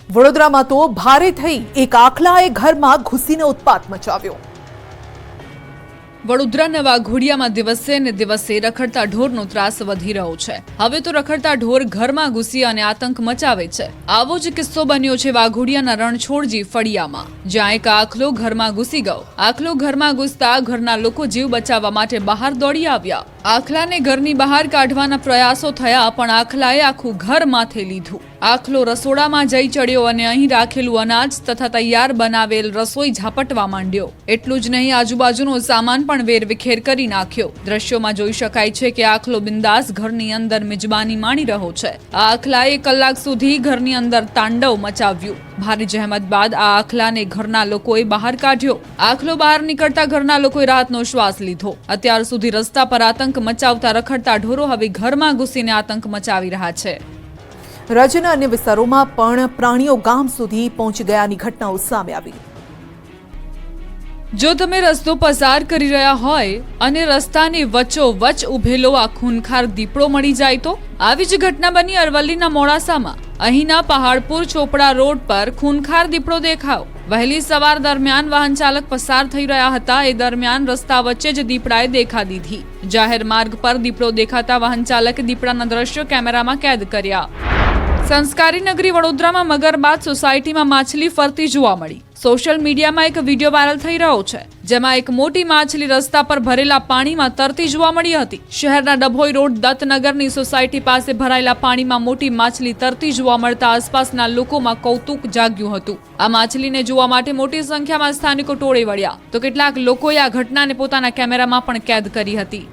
વડોદરામાં તો ભારે થઈ એક આખલાએ ઘરમાં ઘૂસીને ઉત્પાત મચાવ્યો। વડોદરાના વાઘોડિયામાં દિવસે ને દિવસે રખડતા ઢોરનો ત્રાસ વધી રહ્યો છે। હવે તો રખડતા ઢોર ઘરમાં ઘૂસી અને આતંક મચાવે છે। આવો જ કિસ્સો બન્યો છે વાઘોડિયાના રણછોડજી ફળિયામાં, જ્યાં એક આખલો ઘરમાં ઘૂસી ગયો। આખલો ઘરમાં ઘૂસતા ઘરના લોકો જીવ બચાવવા માટે બહાર દોડી આવ્યા। આખલાને ઘરની બહાર કાઢવાના પ્રયાસો થયા, પણ આખલાએ આખું ઘર માથે લીધું। આખલો રસોડામાં જઈ ચડ્યો અને અહીં રાખેલું અનાજ તથા તૈયાર બનાવેલ રસોઈ ઝાપટવા માંડ્યો। એટલું જ નહીં, આજુબાજુનો સામાન પણ વેરવિખેર કરી નાખ્યો। દ્રશ્યોમાં જોઈ શકાય છે કે આખલો બિંદાસ ઘરની અંદર મિજબાની માણી રહ્યો છે। આ આખલાએ કલાક સુધી ઘરની અંદર તાંડવ મચાવ્યું। ભારે જહેમત બાદ આ આખલાને ઘરના લોકોએ બહાર કાઢ્યો। આખલો બહાર નીકળતા ઘરના લોકોએ રાહતનો શ્વાસ લીધો। અત્યાર સુધી રસ્તા પર આતંક મચાવતા રખડતા ઢોરો હવે ઘરમાં ઘૂસીને આતંક મચાવી રહ્યા છે। રાજ્યના અન્ય વિસ્તારોમાં પણ પ્રાણીઓ ગામ સુધી પહોંચી ગયાની ઘટનાઓ સામે આવી। જો તમે રસ્તો પસાર કરી રહ્યા હોય અને રસ્તાની વચ્ચોવચ્ચ ઉભેલો આ ખૂનખાર દીપડો મળી જાય તો? આવી જ ઘટના બની અરવલ્લીના મોડાસામાં। અહીંના પહાડપુર ચોપડા રોડ પર ખૂનખાર દીપડો દેખાયો। વહેલી સવાર દરમિયાન વાહન ચાલક પસાર થઈ રહ્યા હતા, એ દરમિયાન રસ્તા વચ્ચે જ દીપડાએ દેખા દીધી। જાહેર માર્ગ પર દીપડો દેખાતા વાહન ચાલકે દીપડાના દ્રશ્યો કેમેરામાં કેદ કર્યા। સંસ્કારી નગરી વડોદરામાં મગરબાદ સોસાયટીમાં માછલી ફરતી જોવા મળી। સોશિયલ મીડિયામાં એક વિડીયો વાયરલ થઈ રહ્યો છે, જેમાં એક મોટી માછલી રસ્તા પર ભરેલા પાણીમાં તરતી જોવા મળી હતી। શહેરના ડભોઈ રોડ દત્તનગરની સોસાયટી પાસે ભરાયેલા પાણીમાં મોટી માછલી તરતી જોવા મળતા આસપાસના લોકોમાં કૌતુક જાગ્યું હતું। આ માછલીને જોવા માટે મોટી સંખ્યામાં સ્થાનિકો ટોળે વળ્યા, તો કેટલાક લોકોએ આ ઘટનાને પોતાના કેમેરામાં પણ કેદ કરી હતી।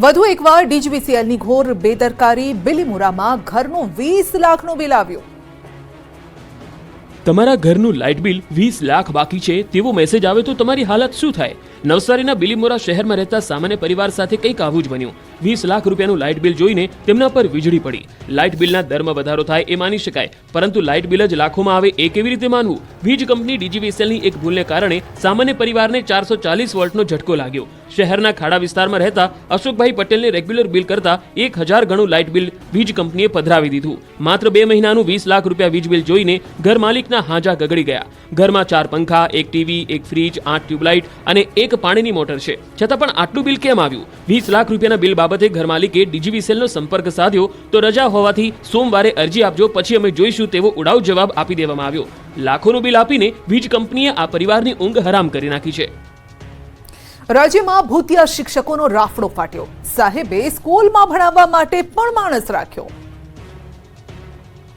વધુ એકવાર ડીજીવીસીએલની ઘોર બેદરકારી। બિલીમોરામાં ઘરનું 20 લાખનું બિલ આવ્યું। તમારા ઘરનું લાઇટ બિલ 20 લાખ બાકી છે તેવો મેસેજ આવે તો તમારી હાલત શું થાય? નવસારીના બિલીમોરા શહેરમાં રહેતા સામાન્ય પરિવાર સાથે કંઈક આવું જ બન્યું। 20 લાખ રૂપિયાનું લાઇટ બિલ જોઈને તેમના પર વીજળી પડી। લાઇટ બિલના દરમાં વધારો થાય એ માની શકાય, પરંતુ લાઇટ બિલ જ લાખોમાં આવે એ કેવી રીતે માનવું? વીજ કંપની ડીજીવીસીએલની એક ભૂલને કારણે સામાન્ય પરિવારને 440 વોલ્ટનો ઝટકો લાગ્યો। શહેરના ખાડા વિસ્તારમાં રહેતા અશોકભાઈ પટેલને રેગ્યુલર બિલ કરતા 1000 ગણું લાઇટ બિલ વીજ કંપનીએ પધરાવી દીધું। માત્ર 2 મહિનાનું 20 લાખ રૂપિયા વીજ બિલ જોઈને ઘર માલિકના હાજા ગગડી ગયા। ઘરમાં 4 પંખા, 1 ટીવી, 1 ફ્રીજ, 8 ટ્યુબલાઇટ અને 1 પાણીની મોટર છે, છતાં પણ આટલું બિલ કેમ આવ્યું? 20 લાખ રૂપિયાના બિલ બાબતે ઘર માલિકે ડીજીવીસીએલનો સંપર્ક સાધ્યો તો રજા હોવાથી સોમવારે અરજી આપજો, પછી અમે જોઈશું તેવો ઉડાઉ જવાબ આપી દેવામાં આવ્યો। લાખોનું બિલ આપીને વીજ કંપનીએ આ પરિવારની ઊંઘ હરામ કરી નાખી છે। રાજ્યમાં ભૂતિયા શિક્ષકોનો રાફડો ફાટ્યો। સાહેબે સ્કૂલમાં ભણાવવા માટે પણ માણસ રાખ્યો।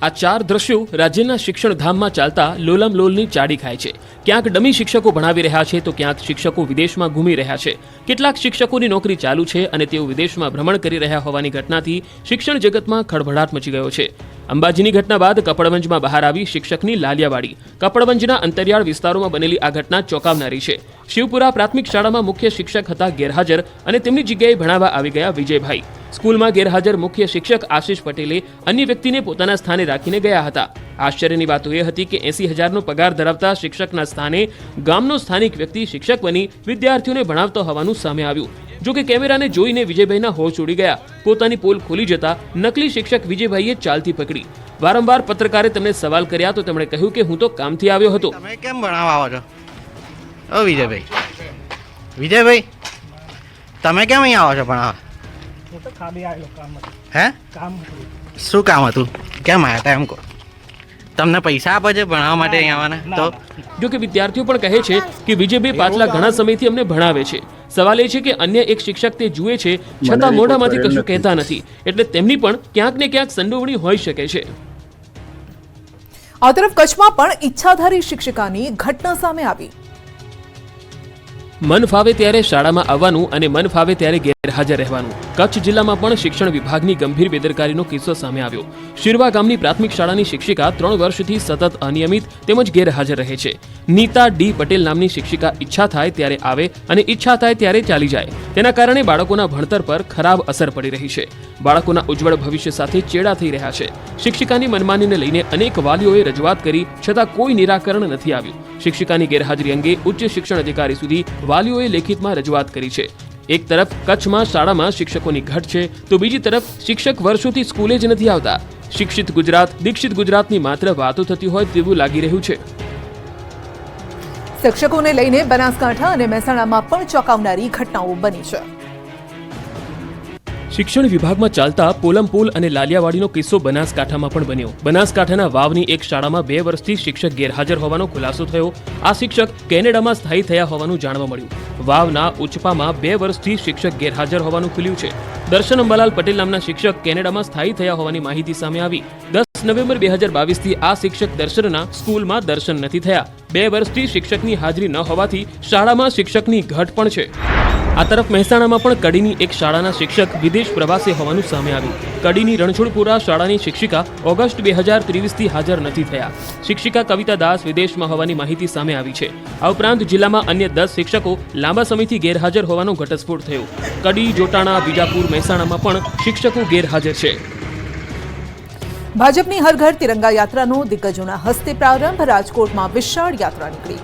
આ 4 દ્રશ્યો રાજ્યના શિક્ષણ ધામમાં ચાલતા લોલમ લોલની ચાડી ખાય છે। ક્યાંક ડમી શિક્ષકો ભણાવી રહ્યા છે તો ક્યાંક શિક્ષકો વિદેશમાં ઘૂમી રહ્યા છે। કેટલાક શિક્ષકોની નોકરી ચાલુ છે અને તેઓ વિદેશમાં ભ્રમણ કરી રહ્યા હોવાની ઘટનાથી શિક્ષણ જગતમાં ખળભળાટ મચી ગયો છે। અંબાજીની ઘટના બાદ કપડવંજમાં બહાર આવી શિક્ષકની લાલિયાવાડી। કપડવંજના અંતરિયાળ વિસ્તારોમાં બનેલી આ ઘટના ચોંકાવનારી છે। શિવપુરા પ્રાથમિક શાળામાં મુખ્ય શિક્ષક હતા ગેરહાજર અને તેમની જગ્યાએ ભણાવવા આવી ગયા વિજયભાઈ। સ્કૂલમાં ગેરહાજર મુખ્ય શિક્ષક આશિષ પટેલે અન્ય વ્યક્તિને પોતાના સ્થાને રાખીને ગયા હતા। આશ્ચર્યની વાત એ હતી કે 80,000નો પગાર ધરાવતા શિક્ષકના સ્થાને ગામનો સ્થાનિક વ્યક્તિ શિક્ષક બની વિદ્યાર્થીઓને ભણાવતો હોવાનું સામે આવ્યું। જો કે કેમેરાને જોઈને વિજયભાઈના હોશ ઉડી ગયા। પોતાની પોલ ખોલી જતા નકલી શિક્ષક વિજયભાઈએ ચાલતી પકડી। વારંવાર પત્રકારે તેમને સવાલ કર્યા તો તેમણે કહ્યું કે હું તો કામથી આવ્યો હતો। તમે કેમ ભણાવવા આવો છો? ઓ વિજયભાઈ, વિજયભાઈ તમે કેમ અહીં આવો છો ભણાવવા? હું તો ખાલી આવેલો કામ હતું। હે? કામ હતું। શું કામ હતું? કેમ આવ્યા હતા એમ કહો? તમને પૈસા આપે છે ભણાવવા માટે અહીં આવવાના? તો જો કે વિદ્યાર્થીઓ પણ કહે છે કે વિજયભાઈ પાછલા ઘણા સમયથી અમને ભણાવે છે। સવાલ એ છે કે અન્ય એક શિક્ષક તે જુએ છે છતાં મોઢામાંથી કશું કહેતા નથી, એટલે તેમની પણ ક્યાંક ને ક્યાંક સંડોવણી હોઈ શકે છે। આ તરફ કચ્છમાં પણ ઈચ્છાધારી શિક્ષિકાની ઘટના સામે આવી। મન ફાવે ત્યારે શાળામાં આવવાનું અને મન ફાવે ત્યારે ગેરહાજર રહેવાનું। કચ્છ જિલ્લામાં પણ શિક્ષણ વિભાગની ગંભીર બેદરકારીનો કિસ્સો સામે આવ્યો। શિરવા ગામની પ્રાથમિક શાળાની શિક્ષિકા 3 વર્ષથી સતત અનિયમિત તેમજ ગેરહાજર રહે છે। નીતા ડી પટેલ નામની શિક્ષિકા ઈચ્છા થાય ત્યારે આવે અને ઈચ્છા થાય ત્યારે ચાલી જાય। તેના કારણે બાળકોના ભણતર પર ખરાબ અસર પડી રહી છે। બાળકોના ઉજ્જવળ ભવિષ્ય સાથે ચેડા થઈ રહ્યા છે। શિક્ષિકાની મનમાનીને લઈને અનેક વાલીઓએ રજૂઆત કરી છતાં કોઈ નિરાકરણ નથી આવ્યું। શિક્ષિકાની ગેરહાજરી અંગે ઉચ્ચ શિક્ષણ અધિકારી સુધી વાલીઓએ લેખિતમાં રજૂઆત કરી છે। એક તરફ કચ્છમાં શાળામાં શિક્ષકોની ઘટ છે તો બીજી તરફ શિક્ષક વર્ષોથી સ્કૂલે જ નથી આવતા। શિક્ષિત ગુજરાત, દીક્ષિત ગુજરાતની માત્ર વાતો થતી હોય તેવું લાગી રહ્યું છે. શિક્ષકોને લઈને બનાસકાંઠા અને મહેસાણામાં પણ ચોંકાવનારી ઘટનાઓ બની છે. શિક્ષણ વિભાગમાં ચાલતા પોલમપોલ અને લાલિયાવાડીનો કિસ્સો બનાસકાંઠામાં પણ બન્યો. બનાસકાંઠાના વાવની એક શાળામાં 2 વર્ષથી શિક્ષક ગેરહાજર હોવાનો ખુલાસો થયો. આ શિક્ષક કેનેડામાં સ્થાયી થયા હોવાનું જાણવા મળ્યું. વાવના ઉચપામાં 2 વર્ષથી શિક્ષક ગેરહાજર હોવાનું ખુલ્યું છે. દર્શન અંબાલાલ પટેલ નામના શિક્ષક કેનેડામાં સ્થાયી થયા હોવાની માહિતી સામે આવી. 10 નવેમ્બર 2022થી આ શિક્ષક દર્શનના સ્કૂલમાં દર્શન નથી થયા. 2 વર્ષથી શિક્ષકની હાજરી ન હોવાથી શાળામાં શિક્ષકની ઘટ પણ છે. આ તરફ મહેસાણામાં પણ કડીની એક શાળાના શિક્ષક વિદેશ પ્રવાસે હોવાનું સામે આવ્યું. કડીની રણછોડપુરા શાળાની શિક્ષિકા ઓગસ્ટ 2023થી હાજર નથી થયા. શિક્ષિકા કવિતા દાસ વિદેશમાં હોવાની માહિતી સામે આવી છે. આ ઉપરાંત જિલ્લામાં અન્ય 10 શિક્ષકો લાંબા સમયથી ગેરહાજર હોવાનો ઘટસ્ફોટ થયો. કડી, જોટાણા, બીજાપુર, મહેસાણામાં પણ શિક્ષકો ગેરહાજર છે. ભાજપની હર ઘર તિરંગા યાત્રાનો દિગ્ગજોના હસ્તે પ્રારંભ. રાજકોટમાં વિશાળ યાત્રા નીકળી.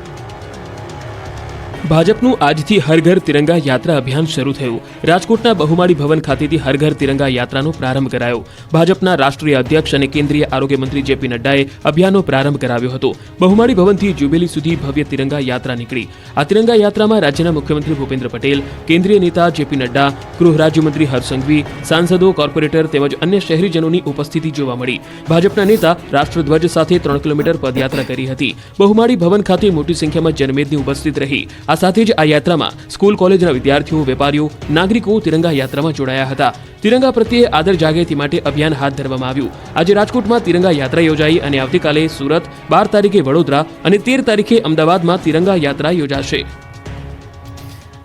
ભાજપનું આજથી હર ઘર તિરંગા યાત્રા અભિયાન શરૂ થયું. રાજકોટના બહુમાળી ભવન ખાતેથી હર ઘર તિરંગા યાત્રાનો પ્રારંભ કરાયો. ભાજપના રાષ્ટ્રીય અધ્યક્ષ અને કેન્દ્રીય આરોગ્ય મંત્રી જેપી નડ્ડાએ અભિયાનનો પ્રારંભ કરાવ્યો હતો. બહુમાળી ભવનથી જ્યુબિલી સુધી ભવ્ય તિરંગા યાત્રા નીકળી. આ તિરંગા યાત્રામાં રાજ્યના મુખ્યમંત્રી ભૂપેન્દ્ર પટેલ, કેન્દ્રીય નેતા જેપી નડ્ડા, ગૃહ રાજ્યમંત્રી હર્ષ સંઘવી, સાંસદો, કોર્પોરેટર તેમજ અન્ય શહેરીજનોની ઉપસ્થિતિ જોવા મળી. ભાજપના નેતા રાષ્ટ્રધ્વજ સાથે 3 કિલોમીટર પદયાત્રા કરી હતી. બહુમાળી ભવન ખાતે મોટી સંખ્યામાં જનમેદની ઉપસ્થિત રહી. આ સાથે જ આ યાત્રામાં સ્કૂલ કોલેજના વિદ્યાર્થીઓ, વેપારીઓ, નાગરિકો તિરંગા યાત્રામાં જોડાયા હતા. તિરંગા પ્રત્યે આદર જાગે તે માટે અભિયાન હાથ ધરવામાં આવ્યું. આજે રાજકોટમાં તિરંગા યાત્રા યોજાઈ અને આવતીકાલે સુરત, 12 તારીખે વડોદરા અને 13 તારીખે અમદાવાદમાં તિરંગા યાત્રા યોજાશે.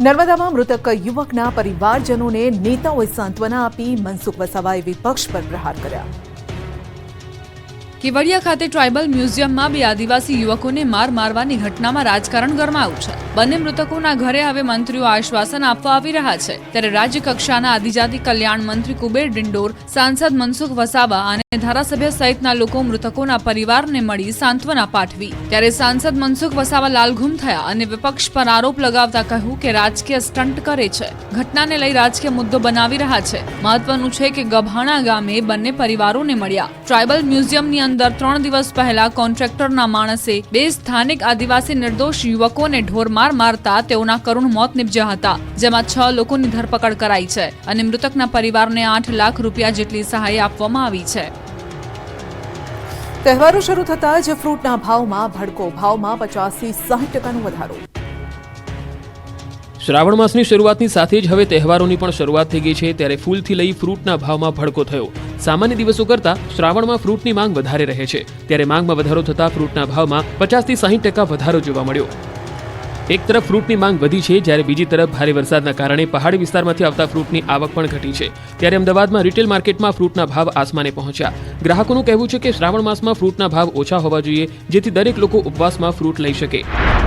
નર્મદામાં મૃતક યુવકના પરિવારજનોને નેતાઓએ સાંત્વના આપી. મનસુખ વસાવાએ વિપક્ષ પર પ્રહાર કર્યા. કેવડિયા ખાતે ટ્રાઇબલ મ્યુઝિયમમાં 2 આદિવાસી યુવકોને મારવાની ઘટનામાં રાજકારણ ગરમાયું છે. બંને મૃતકોના ઘરે હવે મંત્રીઓ આશ્વાસન આપવા આવી રહ્યા છે. ત્યારે રાજ્ય કક્ષાના આદિજાતિ કલ્યાણ મંત્રી કુબેર ડિંડોર, સાંસદ મનસુખ વસાવા અને ધારાસભ્ય સહિતના લોકો મૃતકોના પરિવારને મળી સાંત્વના પાઠવી. ત્યારે સાંસદ મનસુખ વસાવા લાલઘુમ થયા અને વિપક્ષ પર આરોપ લગાવતા કહ્યું કે રાજકીય સ્ટન્ટ કરે છે. ઘટનાને લઈ રાજકીય મુદ્દો બનાવી રહ્યા છે. મહત્વનું છે કે ગભાણા ગામે બંને પરિવારોને મળ્યા. ટ્રાઇબલ મ્યુઝિયમની અંદર 3 દિવસ પહેલા કોન્ટ્રાક્ટરના માણસે 2 સ્થાનિક આદિવાસી નિર્દોષ યુવકોને ઢોરમાર મારતા તેઓના કરુણ મોત નિપજ્યા હતા, જેમાં 6 લોકોની ધરપકડ કરાઈ છે અને મૃતકના પરિવારને 8 લાખ રૂપિયા જેટલી સહાય આપવામાં આવી છે. તહેવારો શરૂ થતા જ ફ્રૂટના ભાવમાં ભડકો. ભાવમાં 50 થી 60% વધારો. શ્રાવણ માસની શરૂઆતની સાથે જ હવે તહેવારોની પણ શરૂઆત થઈ ગઈ છે. ત્યારે ફૂલથી લઈ ફ્રૂટના ભાવમાં ભડકો થયો. સામાન્ય દિવસો કરતાં શ્રાવણમાં ફ્રૂટની માંગ વધારે રહે છે. ત્યારે માંગમાં વધારો થતાં ફ્રૂટના ભાવમાં 50 થી 60% વધારો જોવા મળ્યો. એક તરફ ફ્રૂટની માંગ વધી છે, જ્યારે બીજી તરફ ભારે વરસાદના કારણે પહાડી વિસ્તારમાંથી આવતા ફ્રૂટની આવક પણ ઘટી છે. ત્યારે અમદાવાદમાં રિટેલ માર્કેટમાં ફ્રૂટના ભાવ આસમાને પહોંચ્યા. ગ્રાહકોનું કહેવું છે કે શ્રાવણ માસમાં ફ્રૂટના ભાવ ઓછા હોવા જોઈએ, જેથી દરેક લોકો ઉપવાસમાં ફ્રૂટ લઈ શકે.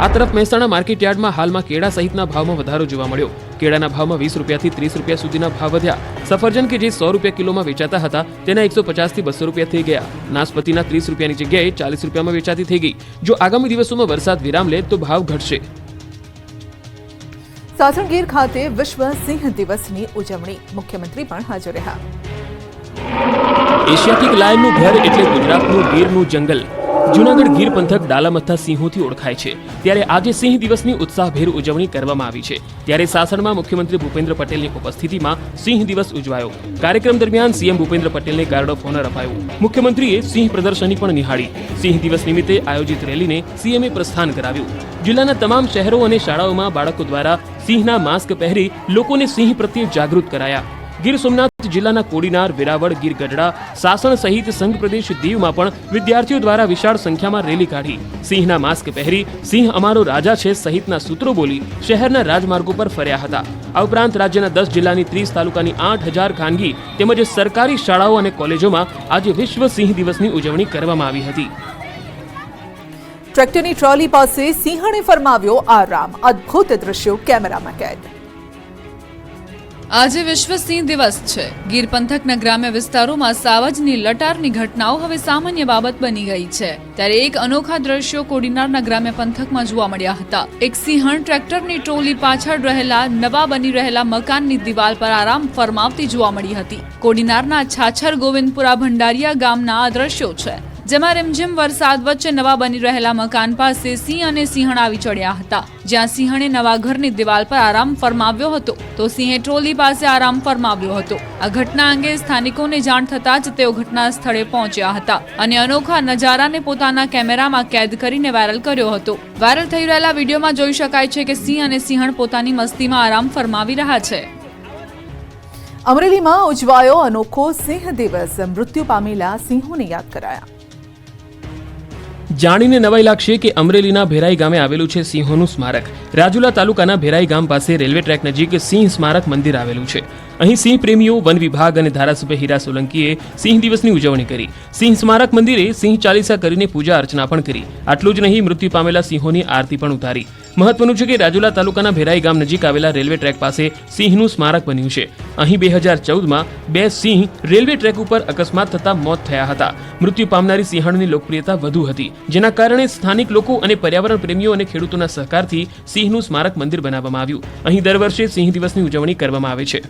આ તરફ મહેસાણા માર્કેટ યાર્ડમાં હાલમાં કેળા સહિતના ભાવમાં વધારો જોવા મળ્યો. કેળાના ભાવમાં 20 રૂપિયાથી 30 રૂપિયા સુધીના ભાવ વધ્યા. સફરજન કે જે 100 રૂપિયા કિલોમાં વેચાતા હતા તેના 150 થી 200 રૂપિયા થઈ ગયા. નાશપતીના 30 રૂપિયાની જગ્યાએ 40 રૂપિયામાં વેચાતી થઈ ગઈ. જો આગામી દિવસોમાં વરસાદ વિરામ લે તો ભાવ ઘટશે. સાસણગીર ખાતે વિશ્વ સિંહ દિવસની ઉજવણી. મુખ્યમંત્રી પણ હાજર રહ્યા. એશિયાટિક લાયનનું ઘર એટલે ગુજરાતનું ગીરનું જંગલ. જૂનાગઢ ગીર પંથક ડાલામથ્થા સિંહોથી ઓળખાય છે. ત્યારે આજે સિંહ દિવસની ઉત્સાહભેર ઉજવણી કરવામાં આવી છે. ત્યારે સાસણમાં મુખ્યમંત્રી ભૂપેન્દ્ર પટેલની ઉપસ્થિતિમાં સિંહ દિવસ ઉજવાયો. કાર્યક્રમ દરમિયાન સીએમ ભૂપેન્દ્ર પટેલને ગાર્ડ ઓફ ઓનર અપાયું. મુખ્યમંત્રીએ સિંહ પ્રદર્શની પણ નિહાળી. સિંહ દિવસ નિમિત્તે આયોજિત રેલીને સીએમએ પ્રસ્થાન કરાવ્યું. જિલ્લાના તમામ શહેરો અને શાળાઓમાં બાળકો દ્વારા સિંહના માસ્ક પહેરી લોકોને સિંહ પ્રત્યે જાગૃત કરાયા. ગીર સોમનાથ જિલ્લાના કોડીનાર, વેરાવળ, ગીર ગઢડા, સાસણ સહિત સંઘ પ્રદેશ દીવમાં પણ વિદ્યાર્થીઓ દ્વારા વિશાળ સંખ્યામાં રેલી કાઢી. સિંહના માસ્ક પહેરી સિંહ અમારો રાજા છે સહિતના સૂત્રો બોલી શહેરના રાજમાર્ગો પર ફર્યા હતા. આ ઉપરાંત રાજ્યના 10 જિલ્લાની 30 તાલુકાની 8000 ખાનગી તેમજ સરકારી શાળાઓ અને કોલેજોમાં આજે વિશ્વ સિંહ દિવસની ઉજવણી કરવામાં આવી હતી. ટ્રેક્ટરની ટ્રોલી પાસે સિંહણે ફરમાવ્યો આરામ. અદ્ભુત દ્રશ્યો કેમેરામાં કેદ. આજે વિશ્વ સિંહ દિવસ છે. ગીર પંથકના ગ્રામ્ય વિસ્તારોમાં સાવજની લટારની ઘટનાઓ હવે સામાન્ય બાબત બની ગઈ છે. ત્યારે એક અનોખા દ્રશ્યો કોડીનારના ગ્રામ્ય પંથકમાં જોવા મળ્યા હતા. એક સિંહણ ટ્રેક્ટરની ટ્રોલી પાછળ રહેલા નવા બની રહેલા મકાનની દિવાલ પર આરામ ફરમાવતી જોવા મળી હતી. કોડીનારના છાછર ગોવિંદપુરા ભંડારિયા ગામના આ દ્રશ્યો છે, જેમાં રીમઝીમ વરસાદ વચ્ચે નવા બની રહેલા મકાન પાસે સિંહ અને સિંહણ આવી ચડ્યા હતા. જ્યાં સિંહણે નવા ઘરની દિવાલ પર આરામ ફરમાવ્યો હતો, તો સિંહે ટ્રોલી પાસે આરામ ફરમાવ્યો હતો. આ ઘટના અંગે સ્થાનિકોને જાણ થતાં જ તેઓ ઘટના સ્થળે પહોંચ્યા હતા અને અનોખા નજારાને પોતાના કેમેરામાં કેદ કરીને વાયરલ કર્યો હતો. વાયરલ થઈ રહેલા વિડીયોમાં જોઈ શકાય છે કે સિંહ અને સિંહણ પોતાની મસ્તીમાં આરામ ફરમાવી રહ્યા છે. અમરેલીમાં ઉજવાયો અનોખો સિંહ દિવસ. મૃત્યુ પામેલા સિંહોને યાદ કરાયા. જાણીને નવાઈ લાગશે કે અમરેલીના ભેરાઈ ગામે આવેલું છે સિંહોનું સ્મારક. રાજુલા તાલુકાના ભેરાઈ ગામ પાસે રેલવે ટ્રેક નજીક સિંહ સ્મારક મંદિર આવેલું છે. અહીં સિંહ પ્રેમીઓ, વન વિભાગ અને ધારાસભ્ય હીરા સોલંકીએ સિંહ દિવસની ઉજવણી કરી. સિંહ સ્મારક મંદિરે સિંહ ચાલીસા કરીને પૂજા અર્ચના પણ કરી. આટલું જ નહીં, મૃત્યુ પામેલા સિંહોની આરતી પણ ઉતારી. મહત્વનું છે કે રાજુલા તાલુકાના ભેરાઈ ગામ નજીક આવેલા રેલવે ટ્રેક પાસે સિંહનું સ્મારક બન્યું છે. અહીં 2014માં 2 સિંહ રેલવે ટ્રેક ઉપર અકસ્માત થતા મોત થયા હતા. મૃત્યુ પામનારી સિંહણની લોકપ્રિયતા વધુ હતી, જેના કારણે સ્થાનિક લોકો અને પર્યાવરણ પ્રેમીઓ અને ખેડૂતોના સહકારથી સિંહનું સ્મારક મંદિર બનાવવામાં આવ્યું. અહીં દર વર્ષે સિંહ દિવસની ઉજવણી કરવામાં આવે છે.